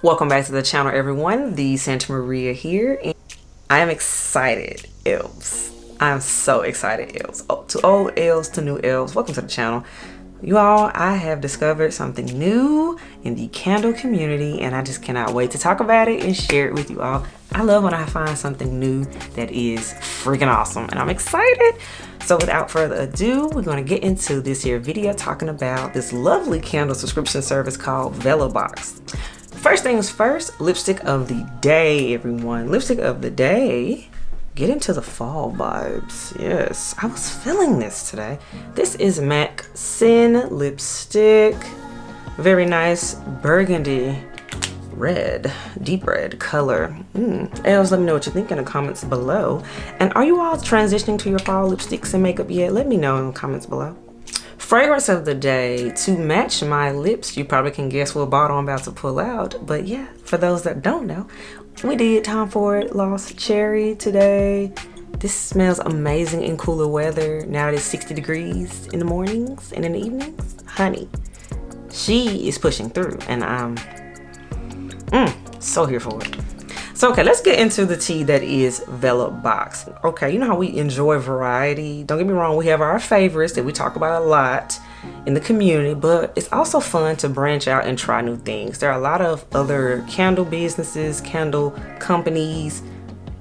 Welcome back to the channel, everyone. The Santa Maria here, and I am excited, elves. I'm so excited, elves. Oh, to old elves, to new elves, welcome to the channel. You all, I have discovered something new in the candle community, and I just cannot wait to talk about it and share it with you all. I love when I find something new that is freaking awesome, and I'm excited. So without further ado, we're going to get into this here video talking about this lovely candle subscription service called Vellabox. First things first, lipstick of the day, everyone. Lipstick of the day. Get into the fall vibes. Yes, I was feeling this today. This is MAC Sin lipstick. Very nice burgundy red, deep red color. Elves, let me know what you think in the comments below. And are you all transitioning to your fall lipsticks and makeup yet? Let me know in the comments below. Fragrance of the day, to match my lips. You probably can guess what bottle I'm about to pull out, but yeah, for those that don't know, we did Time For It Lost Cherry today. This smells amazing in cooler weather. Now it is 60 degrees in the mornings and in the evenings. Honey, she is pushing through, and I'm so here for it. So okay, let's get into the tea that is Vellabox. Okay, you know how we enjoy variety. Don't get me wrong, we have our favorites that we talk about a lot in the community, but it's also fun to branch out and try new things. There are a lot of other candle businesses, candle companies.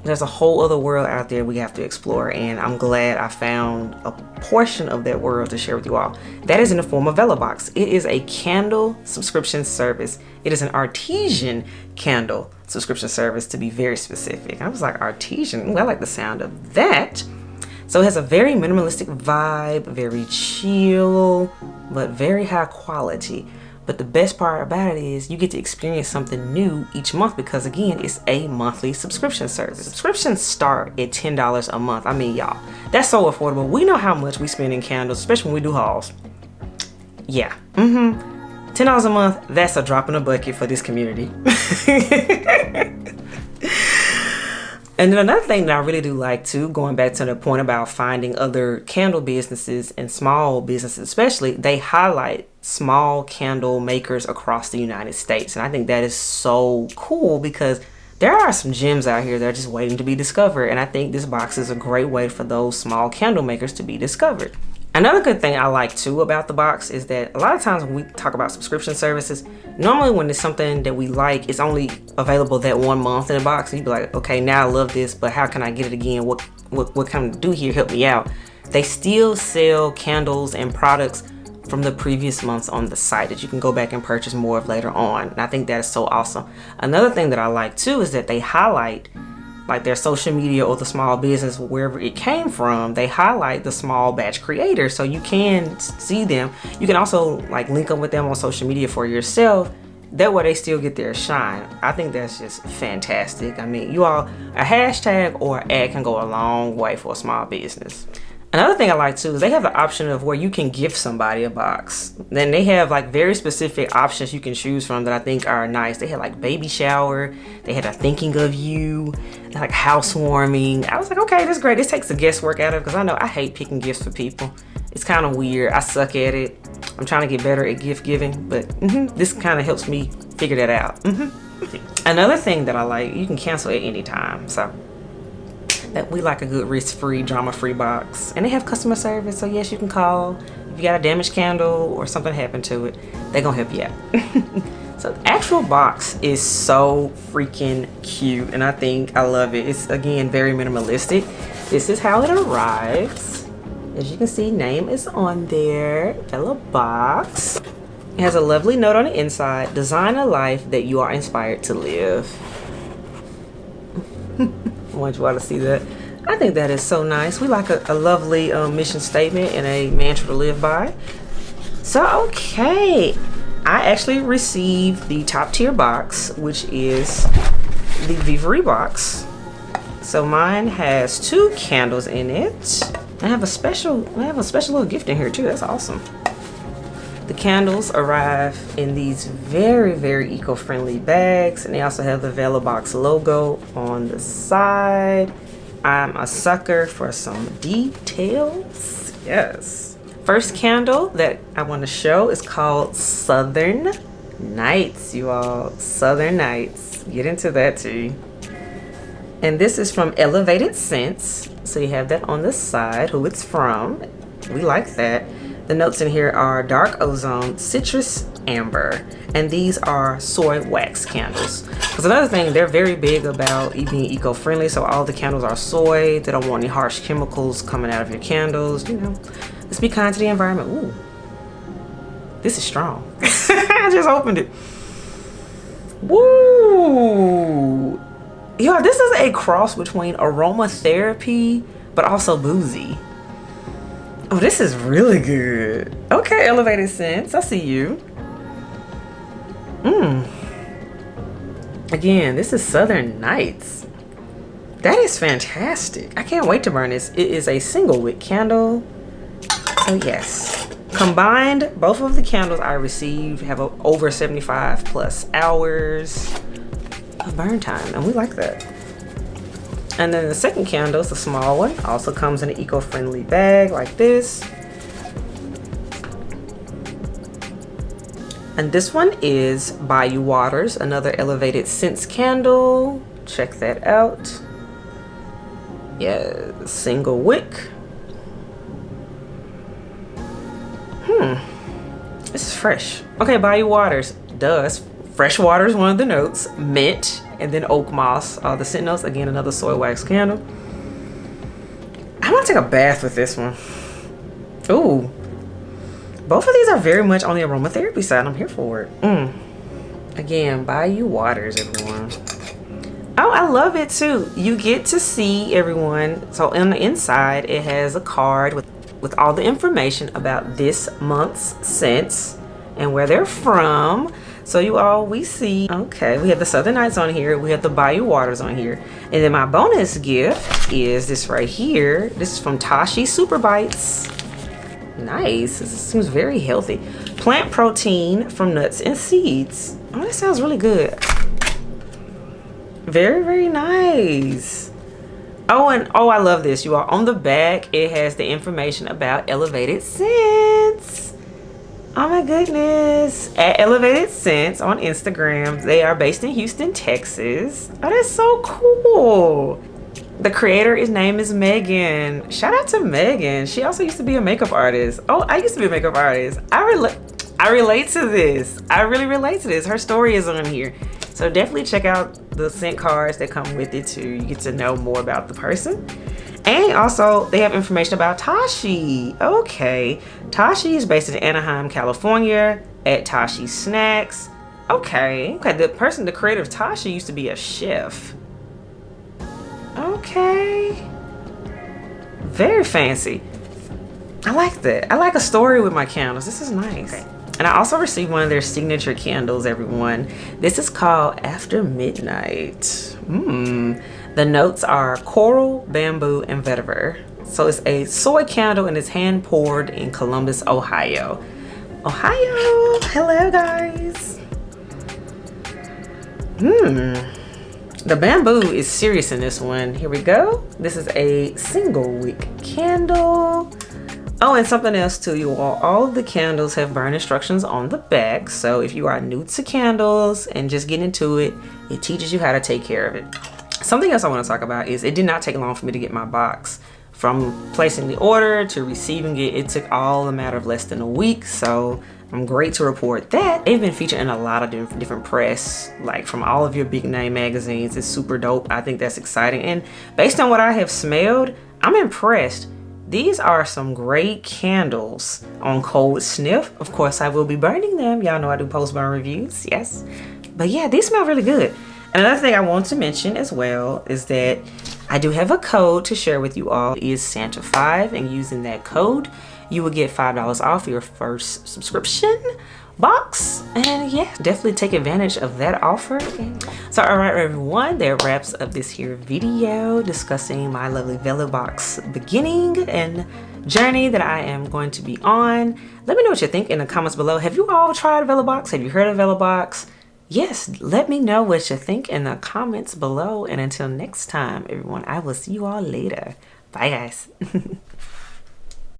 There's a whole other world out there we have to explore, and I'm glad I found a portion of that world to share with you all. That is in the form of Vellabox. It is a candle subscription service. It is an artisan candle subscription service, to be very specific. I was like, artisan? Ooh, I like the sound of that. So it has a very minimalistic vibe, very chill, but very high quality. But the best part about it is you get to experience something new each month because, again, it's a monthly subscription service. Subscriptions start at $10 a month. I mean, y'all, that's so affordable. We know how much we spend in candles, especially when we do hauls. Yeah, $10 a month, that's a drop in the bucket for this community. And then another thing that I really do like too, going back to the point about finding other candle businesses and small businesses especially, they highlight small candle makers across the United States. And I think that is so cool because there are some gems out here that are just waiting to be discovered. And I think this box is a great way for those small candle makers to be discovered. Another good thing I like too about the box is that a lot of times when we talk about subscription services, normally when it's something that we like, it's only available that 1 month in the box. And you'd be like, okay, now I love this, but how can I get it again? What can I do here? Help me out. They still sell candles and products from the previous months on the site that you can go back and purchase more of later on. And I think that is so awesome. Another thing that I like too is that they highlight like their social media or the small business, wherever it came from, they highlight the small batch creators so you can see them. You can also like link up with them on social media for yourself. That way they still get their shine. I think that's just fantastic. I mean, you all, a hashtag or an ad can go a long way for a small business. Another thing I like too is they have the option of where you can gift somebody a box. Then they have like very specific options you can choose from that I think are nice. They had like baby shower, they had a thinking of you, like housewarming. I was like, okay, that's great. This takes the guesswork out of it because I know I hate picking gifts for people. It's kind of weird. I suck at it. I'm trying to get better at gift giving, but this kind of helps me figure that out. Another thing that I like, you can cancel at any time. So that we like a good risk-free, drama-free box. And they have customer service, so yes, you can call. If you got a damaged candle or something happened to it, they're gonna help you out. So the actual box is so freaking cute, and I think I love it. It's, again, very minimalistic. This is how it arrives. As you can see, name is on there, Vellabox. It has a lovely note on the inside, design a life that you are inspired to live. I want you all to see that. I think that is so nice. We like a lovely mission statement and a mantra to live by. So, okay. I actually received the top tier box, which is the Vivre box. So mine has 2 candles in it. I have a special little gift in here too. That's awesome. The candles arrive in these very, very eco-friendly bags, and they also have the Vellabox logo on the side. I'm a sucker for some details. Yes. First candle that I want to show is called Southern Nights, you all. Southern Nights. Get into that tea. And this is from Elevated Scentz. So you have that on the side, who it's from. We like that. The notes in here are dark ozone, citrus, amber. And these are soy wax candles. Because another thing, they're very big about being eco-friendly. So all the candles are soy. They don't want any harsh chemicals coming out of your candles. You know, let's be kind to the environment. Ooh, this is strong. I just opened it. Woo! Yo, this is a cross between aromatherapy, but also boozy. Oh, this is really good. Okay, Elevated Scentz. I see you. Again, this is Southern Nights. That is fantastic. I can't wait to burn this. It is a single wick candle. So yes. Combined, both of the candles I received have over 75 plus hours of burn time, and we like that. And then the second candle is the small one. Also comes in an eco-friendly bag like this. And this one is Bayou Waters, another Elevated Scentz candle. Check that out. Yeah, single wick. This is fresh. Okay, Bayou Waters does. Fresh water is one of the notes. Mint, and then oak moss are the scent notes. Again, another soy wax candle. I want to take a bath with this one. Ooh. Both of these are very much on the aromatherapy side. I'm here for it. Again, Bayou Waters, everyone. Oh, I love it too. You get to see everyone. So on the inside, it has a card with all the information about this month's scents and where they're from. So you all, we see, okay, we have the Southern Nights on here. We have the Bayou Waters on here. And then my bonus gift is this right here. This is from Tosi Super Bites. Nice. This seems very healthy. Plant protein from nuts and seeds. Oh, that sounds really good. Very, very nice. Oh, and oh, I love this. You all, on the back, it has the information about Elevated Scentz. Oh my goodness. At Elevated Scentz on Instagram. They are based in Houston, Texas. Oh, that's so cool. The creator, his name is Megan. Shout out to Megan. She also used to be a makeup artist. Oh, I used to be a makeup artist. I relate to this. I really relate to this. Her story is on here. So definitely check out the scent cards that come with it too. You get to know more about the person. And also they have information about Tosi. Okay. Tosi is based in Anaheim, California at Tosi Snacks. Okay. Okay, the creator of Tosi used to be a chef. Okay. Very fancy. I like that. I like a story with my candles. This is nice. Okay. And I also received one of their signature candles, everyone. This is called After Midnight. The notes are coral, bamboo, and vetiver. So it's a soy candle and it's hand poured in Columbus, Ohio. Ohio, hello guys. The bamboo is serious in this one. Here we go. This is a single wick candle. Oh, and something else too, you all of the candles have burn instructions on the back. So if you are new to candles and just getting into it, it teaches you how to take care of it. Something else I want to talk about is it did not take long for me to get my box. From placing the order to receiving it, it took all a matter of less than a week. So I'm great to report that. They've been featured in a lot of different press, like from all of your big name magazines. It's super dope. I think that's exciting. And based on what I have smelled, I'm impressed. These are some great candles on cold sniff. Of course, I will be burning them. Y'all know I do post-burn reviews, yes. But yeah, these smell really good. And another thing I want to mention as well is that I do have a code to share with you all. It is Santa5, and using that code, you will get $5 off your first subscription box. And yeah, definitely take advantage of that offer. So all right, everyone, that wraps up this here video discussing my lovely Vellabox beginning and journey that I am going to be on. Let me know what you think in the comments below. Have you all tried Vellabox? Have you heard of Vellabox? Yes, let me know what you think in the comments below. And until next time, everyone, I will see you all later. Bye, guys.